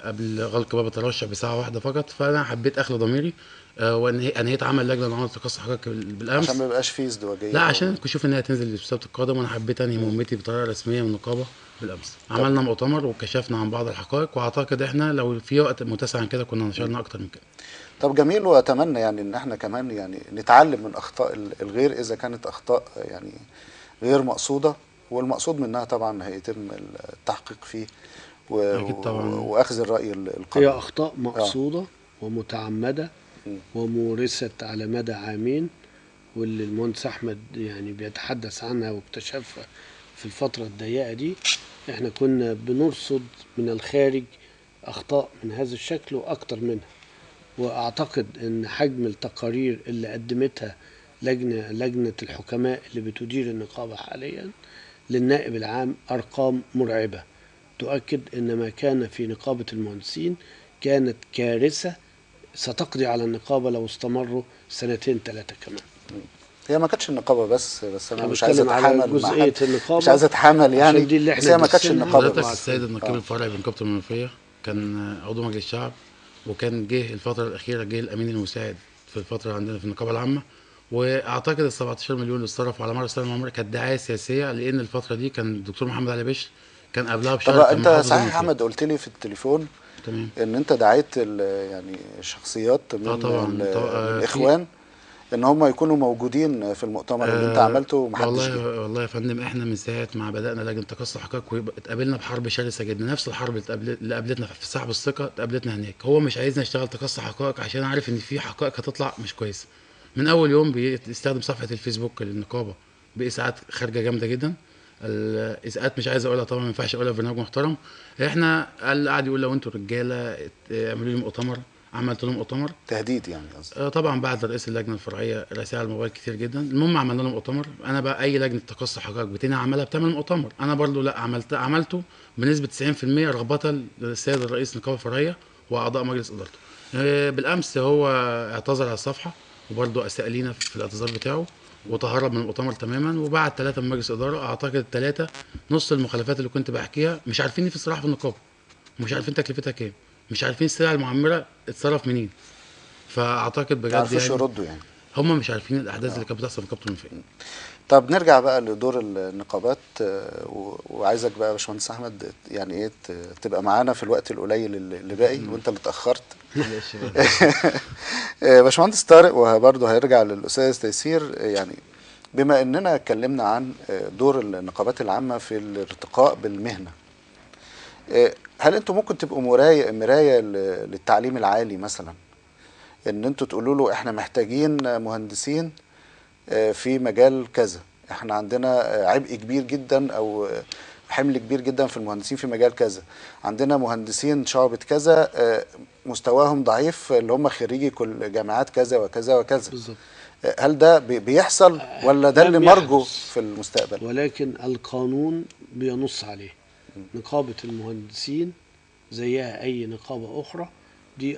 قبل غلق باب الترشح بساعه واحده فقط، فانا حبيت اخلي ضميري وانهيت عمل لجنه لعمل تقصي حقائق بالامس عشان ما يبقاش فيه ازدواجيه. لا، عشان اشوف ان هي تنزل السبت القادم، وانا حبيت انهي مهمتي بطريقه رسميه من النقابه بالامس. عملنا مؤتمر وكشفنا عن بعض الحقائق، واعتقد احنا لو في وقت متسع عن كده كنا نشرنا اكتر من كده. طب جميل. واتمنى يعني ان احنا كمان يعني نتعلم من اخطاء الغير اذا كانت اخطاء يعني غير مقصوده، والمقصود منها طبعا هيتم التحقيق فيه واخذ الراي القانوني. هي اخطاء مقصوده ومتعمده ومورست على مدى عامين، واللي المهندس احمد يعني بيتحدث عنها واكتشفها في الفتره الضيقه دي. احنا كنا بنرصد من الخارج اخطاء من هذا الشكل واكتر منها، واعتقد ان حجم التقارير اللي قدمتها لجنه الحكماء اللي بتدير النقابه حاليا للنائب العام ارقام مرعبه تؤكد ان ما كان في نقابه المهندسين كانت كارثه ستقضي على النقابه لو استمروا 2 3 كمان. هي ما كانتش النقابه بس انا مش عايز اتحمل جزئيه النقابه، مش عايز اتحمل يعني، بس هي ما كانتش النقابه بس. السيد النقيب الفرعي بنقابه المنوفيه كان عضو مجلس الشعب، وكان جه الفتره الاخيره جه الامين المساعد في الفتره عندنا في النقابه العامه. واعتقد ال 17 مليون اللي اتصرفوا على مر السنه العمريه كانت دعايه سياسيه، لان الفتره دي كان الدكتور محمد علي بشر كان قبلها بشهر. طب انت صحيح احمد قلت لي في التليفون تمام ان انت دعيت يعني شخصيات من الاخوان ان هم يكونوا موجودين في المؤتمر اللي انت عملته ومحدش جه. والله يا فندم، احنا من ساعه ما بدانا لجنه تقصي حقائق اتقابلنا بحرب شرسه جدا. نفس الحرب اللي قابلتنا في سحب الثقه اتقابلتنا هناك. هو مش عايزنا نشتغل تقصي حقائق عشان عارف ان في حقائق هتطلع مش كويسه. من اول يوم بيستخدم صفحه الفيسبوك للنقابه باشاعات خارجه جامده جدا. الاساءات مش عايز اقولها طبعا، ما ينفعش اقولها في برنامج محترم. احنا قعد يقول لو انتوا رجاله اعملوا لي مؤتمر، عملت لهم مؤتمر تهديد يعني قصدي. طبعا بعد رئيس اللجنه الفرعيه رسائل على الموبايل كتير جدا. المهم عملنا له مؤتمر. انا بقى اي لجنه تقصي حقائق بتنهي عملها بتعمل مؤتمر، انا برضو لا عملته بنسبه 90% رغبه للسيد الرئيس النقابه الفرعيه واعضاء مجلس ادارته. بالامس هو اعتذر على الصفحه وبرضو اساء لينا في الاعتذار بتاعه وتهرب من المؤتمر تماما، وبعت 3 من مجلس اداره. اعتقد الثلاثه نص المخالفات اللي كنت بحكيها مش عارفين ايه في الصراحه في النقابه، ومش عارفين تكلفتها كام، مش عارفين السلع المعمره اتصرف منين. فاعتقد بجد معرفوش يعني يردوا يعني. هم مش عارفين الاحداث اللي كانت بتحصل في نقابه المنوفيه. طب نرجع بقى لدور النقابات، وعايزك بقى يا باشمهندس احمد يعني ايه تبقى معانا في الوقت القليل اللي باقي وانت اللي اتاخرت. باشمهندس طارق، وبرضه هيرجع للاستاذ تيسير. يعني بما اننا اتكلمنا عن دور النقابات العامه في الارتقاء بالمهنه، هل انتم ممكن تبقوا مرايه للتعليم العالي مثلا، ان انتوا تقولوا له احنا محتاجين مهندسين في مجال كذا، احنا عندنا عبء كبير جدا او حمل كبير جدا في المهندسين في مجال كذا، عندنا مهندسين شعبة كذا مستواهم ضعيف اللي هم خريجي كل جامعات كذا وكذا وكذا. بالظبط. هل ده بيحصل ولا ده اللي مرجو في المستقبل؟ ولكن القانون بينص عليه. نقابة المهندسين زيها أي نقابة أخرى، دي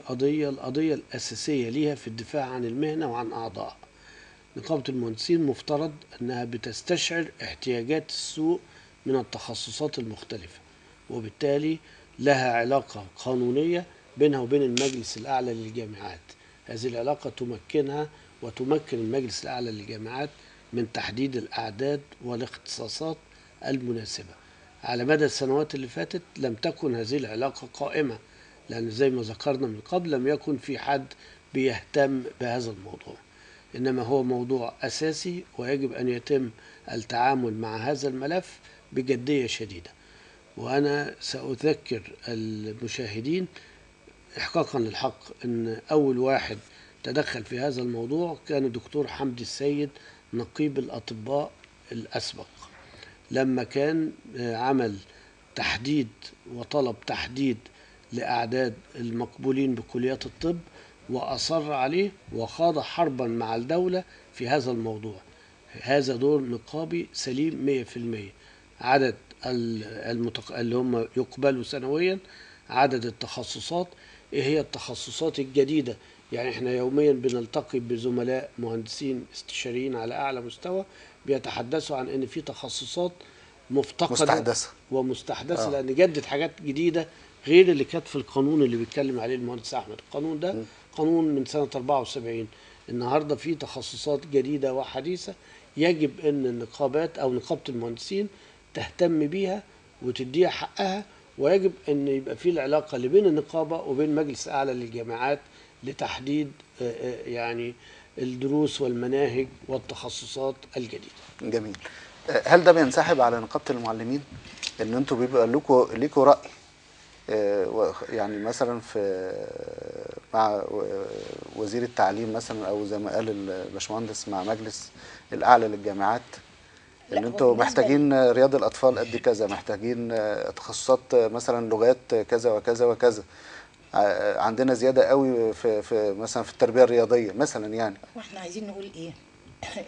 القضية الأساسية ليها في الدفاع عن المهنة وعن أعضاء. نقابة المهندسين مفترض أنها بتستشعر احتياجات السوق من التخصصات المختلفة، وبالتالي لها علاقة قانونية بينها وبين المجلس الأعلى للجامعات. هذه العلاقة تمكنها وتمكن المجلس الأعلى للجامعات من تحديد الأعداد والاختصاصات المناسبة. على مدى السنوات اللي فاتت لم تكن هذه العلاقة قائمة، لأن زي ما ذكرنا من قبل لم يكن في حد بيهتم بهذا الموضوع، إنما هو موضوع أساسي ويجب أن يتم التعامل مع هذا الملف بجدية شديدة. وأنا سأذكر المشاهدين إحقاقا للحق أن أول واحد تدخل في هذا الموضوع كان الدكتور حمدي السيد نقيب الأطباء الأسبق، لما كان عمل تحديد وطلب تحديد لأعداد المقبولين بكليات الطب، وأصر عليه وخاض حربا مع الدولة في هذا الموضوع. هذا دور نقابي سليم 100%. عدد اللي هم يقبلوا سنويا، عدد التخصصات، ايه هي التخصصات الجديدة. يعني احنا يوميا بنلتقي بزملاء مهندسين استشاريين على أعلى مستوى بيتحدثوا عن ان في تخصصات مفتقدة ومستحدثة لأن جدت حاجات جديدة غير اللي كانت في القانون اللي بيتكلم عليه المهندس أحمد. القانون ده قانون من سنة 74. النهاردة في تخصصات جديدة وحديثة يجب أن النقابات أو نقابة المهندسين تهتم بيها وتديها حقها، ويجب أن يبقى في العلاقة اللي بين النقابة وبين مجلس أعلى للجامعات لتحديد يعني الدروس والمناهج والتخصصات الجديدة. جميل. هل ده بينسحب على نقابة المعلمين؟ ان انتوا بيبقى ليكوا رأي يعني مثلا في مع وزير التعليم مثلا، او زي ما قال الباشمهندس مع مجلس الاعلى للجامعات، ان انتوا محتاجين رياض الاطفال قد كذا، محتاجين تخصصات مثلا لغات كذا وكذا وكذا، عندنا زياده قوي في مثلا في التربيه الرياضيه مثلا. يعني واحنا عايزين نقول ايه؟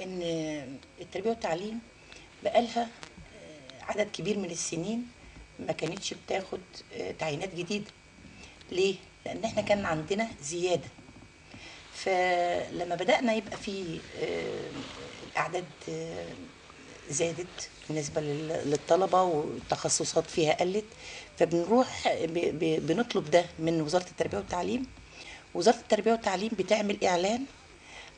ان التربيه والتعليم بقالها عدد كبير من السنين ما كانتش بتاخد تعيينات جديده. ليه؟ لان احنا كان عندنا زياده، فلما بدانا يبقى في الاعداد زادت بالنسبه للطلبه والتخصصات فيها قلت، فبنروح بنطلب ده من وزاره التربيه والتعليم. وزاره التربيه والتعليم بتعمل اعلان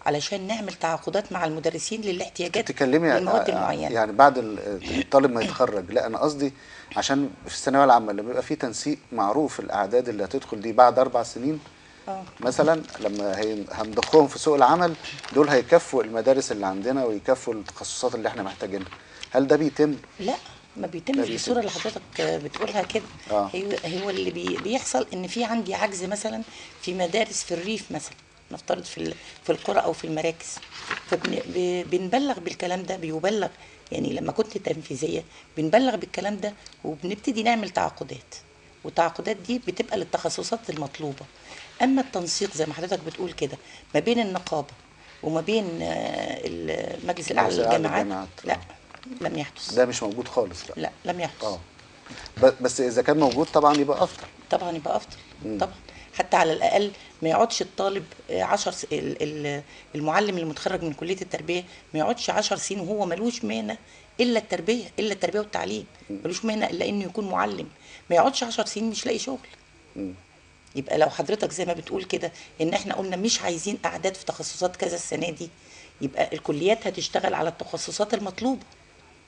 علشان نعمل تعاقدات مع المدرسين للاحتياجات للمواد المعينه. يعني بعد الطالب ما يتخرج، لا انا قصدي عشان في الثانويه العامه لما يبقى في تنسيق معروف الاعداد اللي هتدخل دي بعد 4 سنين مثلا، لما هنضخهم في سوق العمل، دول هيكفوا المدارس اللي عندنا ويكفوا التخصصات اللي احنا محتاجينها. هل ده بيتم؟ لا، ما بيتمش بالصوره اللي حضرتك بتقولها كده. هو اللي بيحصل ان في عندي عجز مثلا في مدارس في الريف مثلا، نفترض في القرى او في المراكز، فبنبلغ بالكلام ده، بيبلغ يعني لما كنت تنفيذيه بنبلغ بالكلام ده، وبنبتدي نعمل تعاقدات، والتعاقدات دي بتبقى للتخصصات المطلوبه. اما التنسيق زي ما حضرتك بتقول كده ما بين النقابه وما بين المجلس الاعلى للجامعات، لا لم يحدث. ده مش موجود خالص؟ لا لم يحدث. بس اذا كان موجود طبعا يبقى افضل. طبعا يبقى افضل. طبعا حتى على الاقل ما يقعدش الطالب المعلم المتخرج من كليه التربيه ما يقعدش 10 سنين وهو ملوش مهنه الا التربيه، والتعليم، ملوش مهنه الا انه يكون معلم، ما يقعدش 10 سنين مش لاقي شغل. يبقى لو حضرتك زي ما بتقول كده ان احنا قلنا مش عايزين اعداد في تخصصات كذا السنه دي، يبقى الكليات هتشتغل على التخصصات المطلوبه.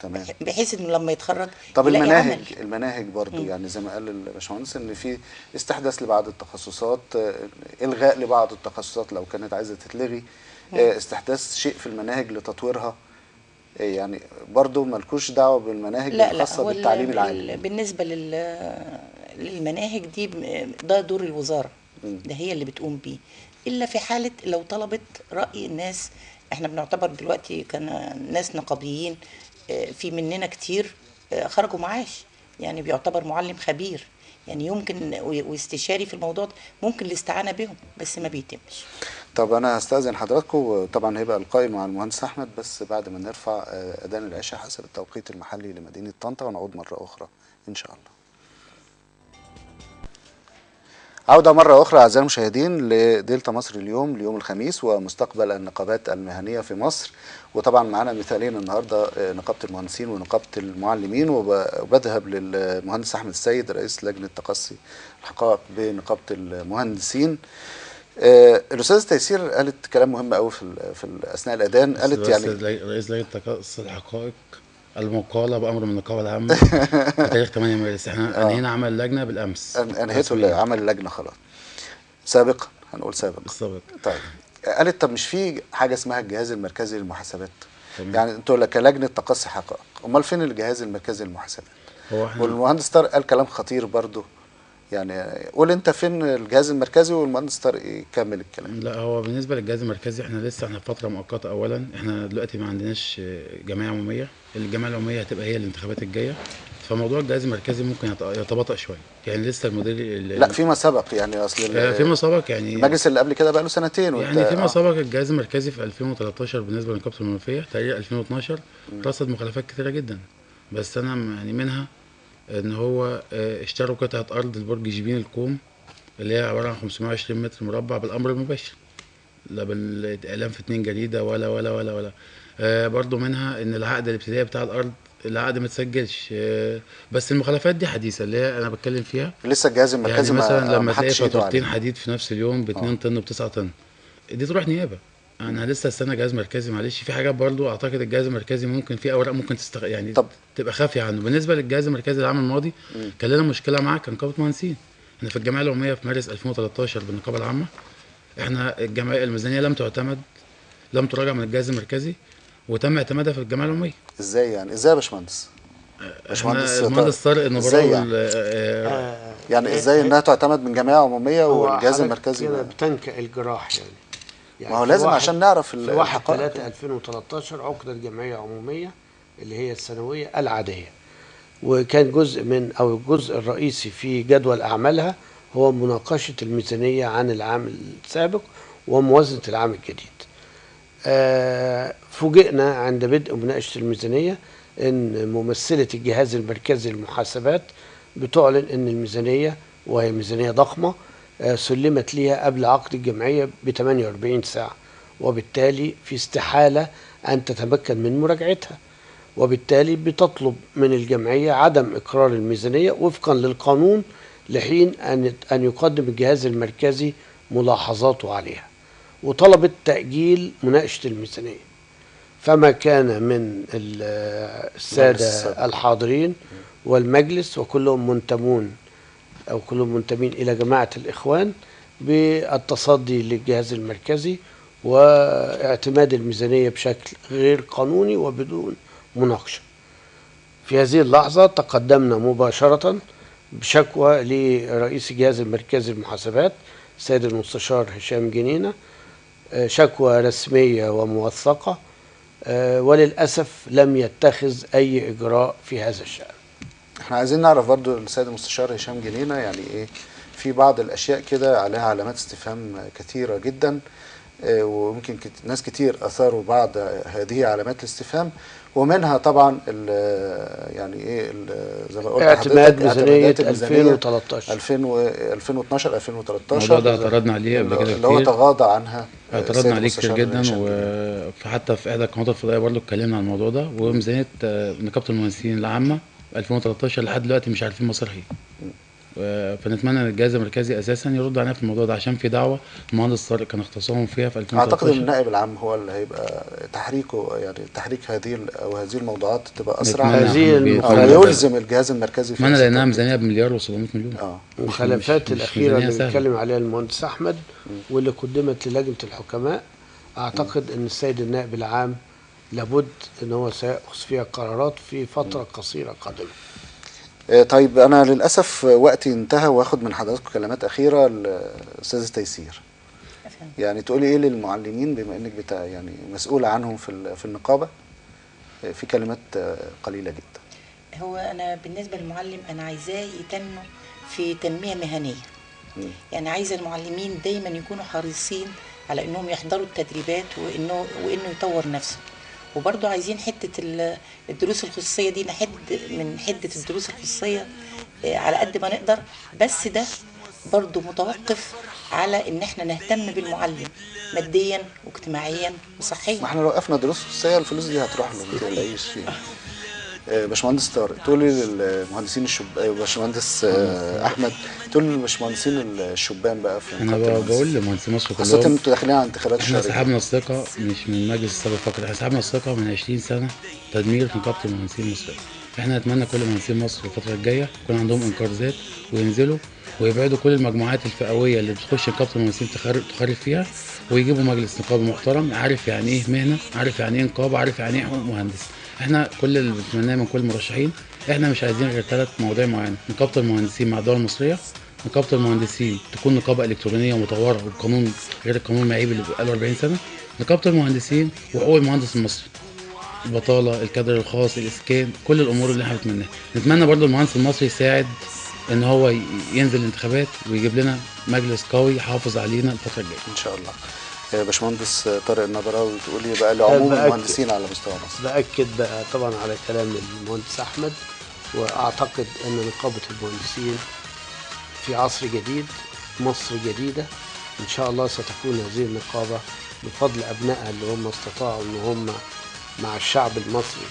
تمام. بحيث انه لما يتخرج طب يلاقي عمل. المناهج برضو يعني زي ما قال الباشمهندس ان في استحداث لبعض التخصصات، الغاء لبعض التخصصات لو كانت عايزه تتلغي، استحداث شيء في المناهج لتطويرها، يعني برضو مالكوش دعوه بالمناهج الخاصه بالتعليم العالي؟ بالنسبه للمناهج دي ده دور الوزاره، ده هي اللي بتقوم بيه، الا في حاله لو طلبت راي الناس. احنا بنعتبر دلوقتي كان ناس نقابيين في مننا كتير خرجوا معاش، يعني بيعتبر معلم خبير، يعني يمكن واستشاري في الموضوع ده، ممكن الاستعانه بهم بس ما بيتمش. طب انا هستاذن حضراتكم، طبعا هيبقى القائم مع المهندس احمد بس بعد ما نرفع اذان العشاء حسب التوقيت المحلي لمدينه طنطا، ونعود مره اخرى ان شاء الله. عودة مرة أخرى أعزائي المشاهدين لدلتا مصر اليوم ليوم الخميس ومستقبل النقابات المهنية في مصر. وطبعا معنا مثالين النهاردة، نقابة المهندسين ونقابة المعلمين، وبذهب للمهندس أحمد السيد رئيس لجنة تقصي الحقائق بنقابة المهندسين. الأستاذة تيسير قالت كلام مهم قوي في أثناء الأذان، قالت يعني رئيس لجنة تقصي الحقائق المقالة بأمر من النقابة العامة بتاريخ 8 مارس. احنا انهينا عمل اللجنة بالأمس، انهيتوا عمل اللجنة خلاص سابقا، هنقول سابقا بالسابق. طيب قالت طب مش في حاجة اسمها الجهاز المركزي للمحاسبات؟ يعني انتوا كلجنة تقصي حقائق، امال فين الجهاز المركزي للمحاسبات؟ والمهندس طارق قال كلام خطير برضو، يعني قول انت فين الجهاز المركزي والمهندس طارق يكمل الكلام. لا هو بالنسبه للجهاز المركزي احنا في فتره مؤقته. اولا احنا دلوقتي ما عندناش جمعيه عموميه، الجمعيه العموميه هتبقى هي الانتخابات الجايه، فموضوع الجهاز المركزي ممكن يتباطأ شويه، يعني لسه المدير لا فيما سبق، يعني اصل فيما سبق يعني المجلس اللي قبل كده بقى له سنتين يعني فيما سبق الجهاز المركزي في 2013 بالنسبه لنقابه المنوفيه تقريبا 2012 رصد مخالفات كثيره جدا، بس انا يعني منها ان هو اشتروا قطعه ارض لبرج جبين الكوم اللي هي عباره عن 520 متر مربع بالامر المباشر، لا بالاعلام في 2 جريده ولا ولا ولا ولا. برضو منها ان العقد الابتدائي بتاع الارض العقد ما اتسجلش، بس المخالفات دي حديثه اللي هي انا بتكلم فيها لسه الجهاز المركزي يعني مثلا لما تلاقي فاتورتين حديد في نفس اليوم ب 2 طن و9 طن دي تروح نيابه. انا لسه استنى جهاز مركزي، معلش في حاجات برضو اعتقد الجهاز المركزي ممكن في اوراق ممكن يعني تبقى خافيه عنه. بالنسبه للجهاز المركزي العام الماضي كان لنا مشكله معاه كنقابه مهندسين. احنا في الجمعيه العموميه في مارس 2013 بالنقابه العامه احنا الجمعيه الميزانيه لم تعتمد، لم تراجع من الجهاز المركزي وتم اعتمادها في الجمعيه العموميه. ازاي يعني؟ ازاي يا باشمهندس؟ المهندس طارق النبراوي يعني ازاي انها تعتمد من جمعيه عموميه والجهاز المركزي كده بتنكئ الجراح يعني ما هو لازم عشان نعرف الحقائق. في 1/3/2013 عقدت جمعيه عموميه اللي هي السنويه العاديه، وكان جزء من او الجزء الرئيسي في جدول اعمالها هو مناقشه الميزانيه عن العام السابق وموازنه العام الجديد. فوجئنا عند بدء مناقشه الميزانيه ان ممثله الجهاز المركزي للمحاسبات بتعلن ان الميزانيه وهي ميزانيه ضخمه سلمت ليها قبل عقد الجمعيه ب 48 ساعه، وبالتالي في استحاله ان تتمكن من مراجعتها، وبالتالي بتطلب من الجمعيه عدم اقرار الميزانيه وفقا للقانون لحين ان يقدم الجهاز المركزي ملاحظاته عليها، وطلبت تاجيل مناقشه الميزانيه. فما كان من السادة الحاضرين والمجلس وكلهم منتمون أو كلهم منتمين إلى جماعة الإخوان بالتصدي للجهاز المركزي واعتماد الميزانية بشكل غير قانوني وبدون مناقشة. في هذه اللحظة تقدمنا مباشرة بشكوى لرئيس الجهاز المركزي للمحاسبات السيد المستشار هشام جنينة شكوى رسمية وموثقة، وللأسف لم يتخذ أي إجراء في هذا الشأن. احنا عايزين نعرف برضو السيد المستشار هشام جنينة، يعني ايه في بعض الاشياء كده عليها علامات استفهام كثيرة جدا، وممكن ناس كتير اثاروا بعض هذه علامات الاستفهام، ومنها طبعا يعني ايه زي ما قلت اعتماد حضرتك ميزانية اعتمادات الميزانية 2013 2012 الموضوع 2013 ده اعترضنا عليه قبل كده اللي هو كتير. تغاضى عنها اعترضنا السيد عليه كتير المستشار جدا، هشام جنينة. وحتى في احدى القنوات الفضائيه برضه اتكلمنا عن الموضوع ده. وميزانيه نقابه المهندسين العامه 2013 لحد دلوقتي مش عارفين مصيرها ايه. فنتمنى ان الجهاز المركزي اساسا يرد علينا في الموضوع ده، عشان في دعوه المهندس طارق كان اختصاصهم فيها في 2013. اعتقد ان النائب العام هو اللي هيبقى تحريكه، يعني تحريك هذه الموضوعات تبقى اسرع، هذه ويلزم الجهاز المركزي في اتمنى، لانها ميزانيه بمليار و700 مليون. المخالفات الأخيرة اللي ميزانية بيتكلم عليها المهندس أحمد واللي قدمت للجنة الحكماء، أعتقد أن السيد النائب العام لابد أن هو سيأخذ فيها قرارات في فترة قصيرة قادمة. طيب أنا للأسف وقتي انتهى، وآخد من حضراتكم كلمات أخيرة الأستاذ تيسير. يعني تقولي إيه للمعلمين بما إنك يعني مسؤولة عنهم في النقابة، في كلمات قليلة جدا. هو أنا بالنسبة للمعلم أنا عايزاه يتنموا في تنمية مهنية. يعني عايزة المعلمين دايما يكونوا حريصين على إنهم يحضروا التدريبات وإنه يطور نفسه. وبرضه عايزين حتة الدروس الخصوصية دي نحد من حدة الدروس الخصوصية على قد ما نقدر، بس ده برضه متوقف على ان احنا نهتم بالمعلم ماديا واجتماعيا وصحيا. ما احنا لو وقفنا دروس خصوصية الفلوس دي هتروح له، ما تقلقيش فيها. باشمهندس طارق، تقولي للمهندسين باشمهندس احمد، تقولي للباشمهندسين الشبان بقى في انا بقول لمهندسين مصر كلهم، خاصة انتوا داخلين على انتخابات احنا الشهرية. سحبنا الثقه مش من مجلس السابق فقط، احنا سحبنا الثقه من 20 سنه تدمير في نقابه المهندسين المصريه. احنا نتمنى كل مهندسين مصر الفتره الجايه يكون عندهم انكار ذات، وينزلوا ويبعدوا كل المجموعات الفئويه اللي بتخش نقابه المهندسين تخرب فيها، ويجيبوا مجلس نقابه محترم عارف يعني ايه مهنه، عارف يعني ايه نقابه، عارف يعني ايه حقوق مهندس. احنا كل اللي بنتمناه من كل المرشحين، احنا مش عايزين غير 3 مواضيع معينه: نقابه المهندسين مع الدوله المصريه، نقابه المهندسين تكون نقابه الكترونيه مطوره وبقانون غير القانون المعيب اللي بقاله 40 سنه، نقابه المهندسين وحقوق المهندس المصري، البطاله، الكادر الخاص، الاسكان، كل الامور اللي احنا بنتمناها. نتمنى برضو المهندس المصري يساعد ان هو ينزل الانتخابات ويجيب لنا مجلس قوي يحافظ علينا الفتره الجايه ان شاء الله. باشمهندس طارق النبراوي، تقولي بقى لعموم المهندسين على مستوى مصر. بأكد بقى طبعا على كلام المهندس أحمد، وأعتقد أن نقابة المهندسين في عصر جديد، مصر جديدة إن شاء الله. ستكون هذه النقابة بفضل أبنائها اللي هم استطاعوا أن هم مع الشعب المصري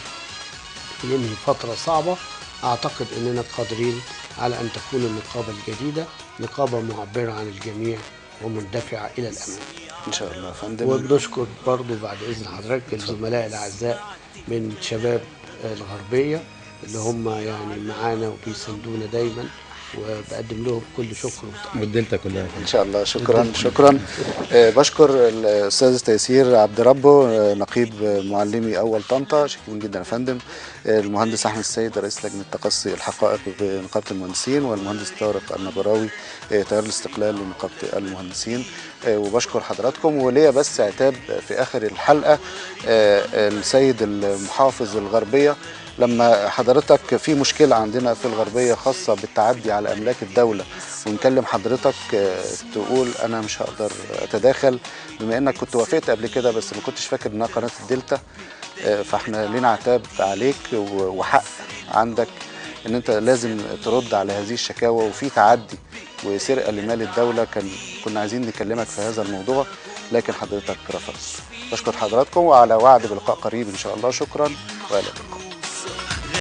ينهي فترة صعبة. أعتقد أننا قادرين على أن تكون النقابة الجديدة نقابة معبرة عن الجميع ومندفعة إلى الأمام إن شاء الله يا فندم. وبنشكر برضو بعد إذن حضرتك الزملاء الأعزاء من شباب الغربية اللي هم يعني معانا وبيساندونا دايما، وبقدم لهم كل شكر والدلتا كلها ان شاء الله. شكرا. بشكر الاستاذ تيسير عبد ربه نقيب معلمي اول طنطا، شكرا جدا يا فندم. المهندس احمد السيد رئيس لجنه تقصي الحقائق بنقابه المهندسين، والمهندس طارق النبراوي تيار الاستقلال لنقابه المهندسين. وبشكر حضراتكم. وليا بس عتاب في اخر الحلقه، السيد المحافظ الغربيه، لما حضرتك في مشكلة عندنا في الغربية خاصة بالتعدي على أملاك الدولة ونكلم حضرتك تقول أنا مش هقدر أتداخل، بما أنك كنت وافقت قبل كده بس ما كنتش فاكر إنها قناة الدلتا. فإحنا لنا عتاب عليك وحق عندك إن أنت لازم ترد على هذه الشكاوى، وفي تعدي وسرقة لمال الدولة. كنا عايزين نكلمك في هذا الموضوع لكن حضرتك رفضت. بشكر حضراتكم وعلى وعد بلقاء قريب إن شاء الله. شكرا وإلى اللقاء.